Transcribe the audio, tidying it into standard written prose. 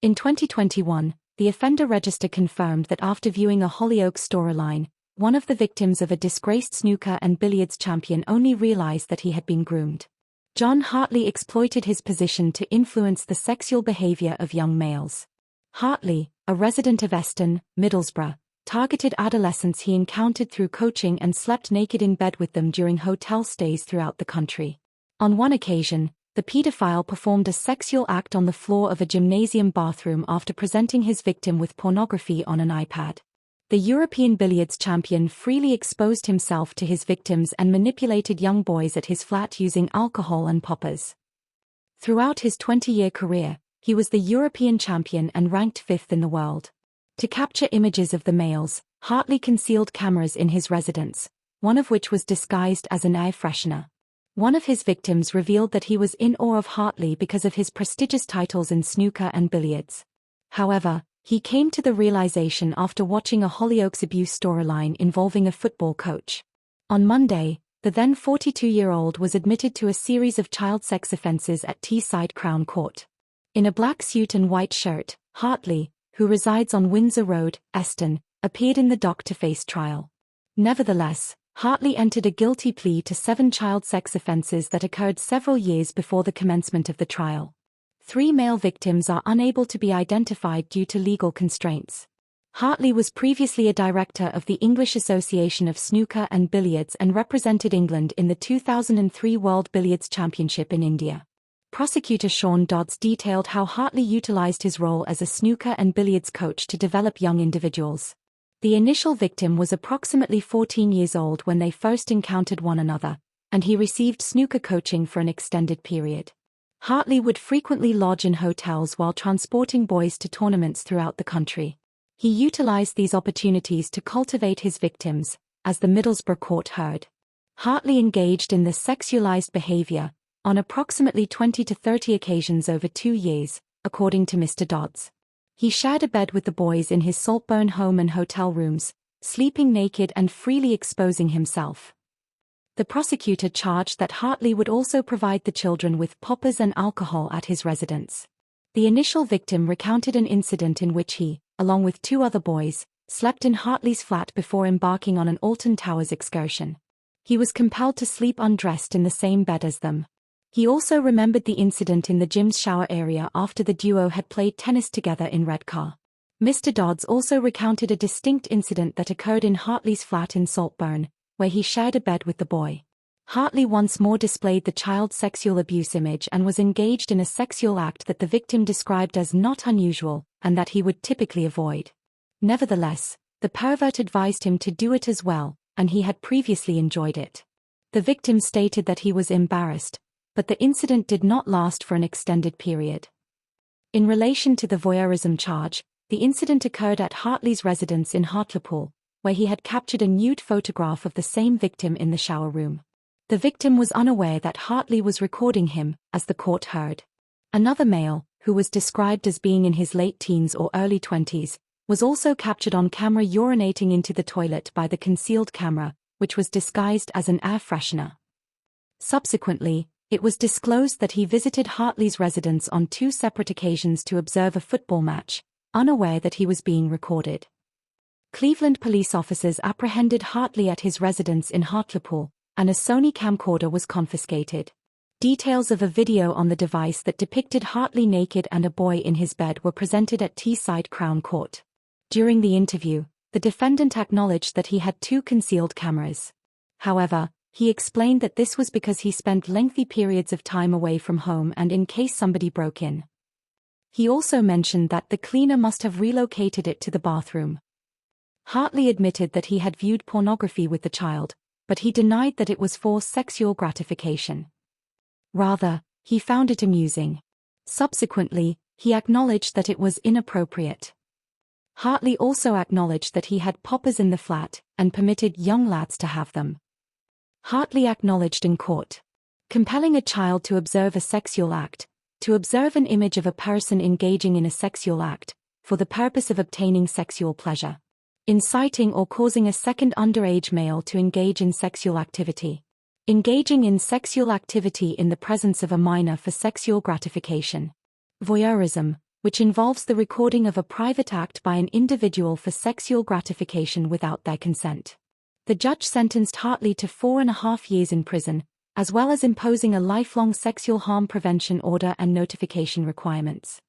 In 2021, the offender register confirmed that after viewing a Hollyoaks storyline, one of the victims of a disgraced snooker and billiards champion only realized that he had been groomed. John Hartley exploited his position to influence the sexual behavior of young males. Hartley, a resident of Eston, Middlesbrough, targeted adolescents he encountered through coaching and slept naked in bed with them during hotel stays throughout the country. On one occasion, the paedophile performed a sexual act on the floor of a gymnasium bathroom after presenting his victim with pornography on an iPad. The European billiards champion freely exposed himself to his victims and manipulated young boys at his flat using alcohol and poppers. Throughout his 20-year career, he was the European champion and ranked 5th in the world. To capture images of the males, Hartley concealed cameras in his residence, one of which was disguised as an air freshener. One of his victims revealed that he was in awe of Hartley because of his prestigious titles in snooker and billiards. However, he came to the realization after watching a Hollyoaks abuse storyline involving a football coach. On Monday, the then 42-year-old was admitted to a series of child sex offenses at Teesside Crown Court. In a black suit and white shirt, Hartley, who resides on Windsor Road, Eston, appeared in the dock to face trial. Nevertheless, Hartley entered a guilty plea to 7 child sex offenses that occurred several years before the commencement of the trial. 3 male victims are unable to be identified due to legal constraints. Hartley was previously a director of the English Association of Snooker and Billiards and represented England in the 2003 World Billiards Championship in India. Prosecutor Sean Dodds detailed how Hartley utilized his role as a snooker and billiards coach to develop young individuals. The initial victim was approximately 14 years old when they first encountered one another, and he received snooker coaching for an extended period. Hartley would frequently lodge in hotels while transporting boys to tournaments throughout the country. He utilized these opportunities to cultivate his victims, as the Middlesbrough court heard. Hartley engaged in this sexualized behavior on approximately 20 to 30 occasions over 2 years, according to Mr. Dodds. He shared a bed with the boys in his Saltburn home and hotel rooms, sleeping naked and freely exposing himself. The prosecutor charged that Hartley would also provide the children with poppers and alcohol at his residence. The initial victim recounted an incident in which he, along with 2 other boys, slept in Hartley's flat before embarking on an Alton Towers excursion. He was compelled to sleep undressed in the same bed as them. He also remembered the incident in the gym's shower area after the duo had played tennis together in Redcar. Mr. Dodds also recounted a distinct incident that occurred in Hartley's flat in Saltburn, where he shared a bed with the boy. Hartley once more displayed the child sexual abuse image and was engaged in a sexual act that the victim described as not unusual, and that he would typically avoid. Nevertheless, the pervert advised him to do it as well, and he had previously enjoyed it. The victim stated that he was embarrassed, but the incident did not last for an extended period. In relation to the voyeurism charge, the incident occurred at Hartley's residence in Hartlepool, where he had captured a nude photograph of the same victim in the shower room. The victim was unaware that Hartley was recording him, as the court heard. Another male, who was described as being in his late teens or early 20s, was also captured on camera urinating into the toilet by the concealed camera, which was disguised as an air freshener. Subsequently, it was disclosed that he visited Hartley's residence on 2 separate occasions to observe a football match, unaware that he was being recorded. Cleveland police officers apprehended Hartley at his residence in Hartlepool, and a Sony camcorder was confiscated. Details of a video on the device that depicted Hartley naked and a boy in his bed were presented at Teesside Crown Court. During the interview, the defendant acknowledged that he had 2 concealed cameras. However, he explained that this was because he spent lengthy periods of time away from home and in case somebody broke in. He also mentioned that the cleaner must have relocated it to the bathroom. Hartley admitted that he had viewed pornography with the child, but he denied that it was for sexual gratification. Rather, he found it amusing. Subsequently, he acknowledged that it was inappropriate. Hartley also acknowledged that he had poppers in the flat, and permitted young lads to have them. Hartley acknowledged in court, compelling a child to observe a sexual act, to observe an image of a person engaging in a sexual act, for the purpose of obtaining sexual pleasure. Inciting or causing a second underage male to engage in sexual activity. Engaging in sexual activity in the presence of a minor for sexual gratification. Voyeurism. which involves the recording of a private act by an individual for sexual gratification without their consent. The judge sentenced Hartley to 4.5 years in prison, as well as imposing a lifelong sexual harm prevention order and notification requirements.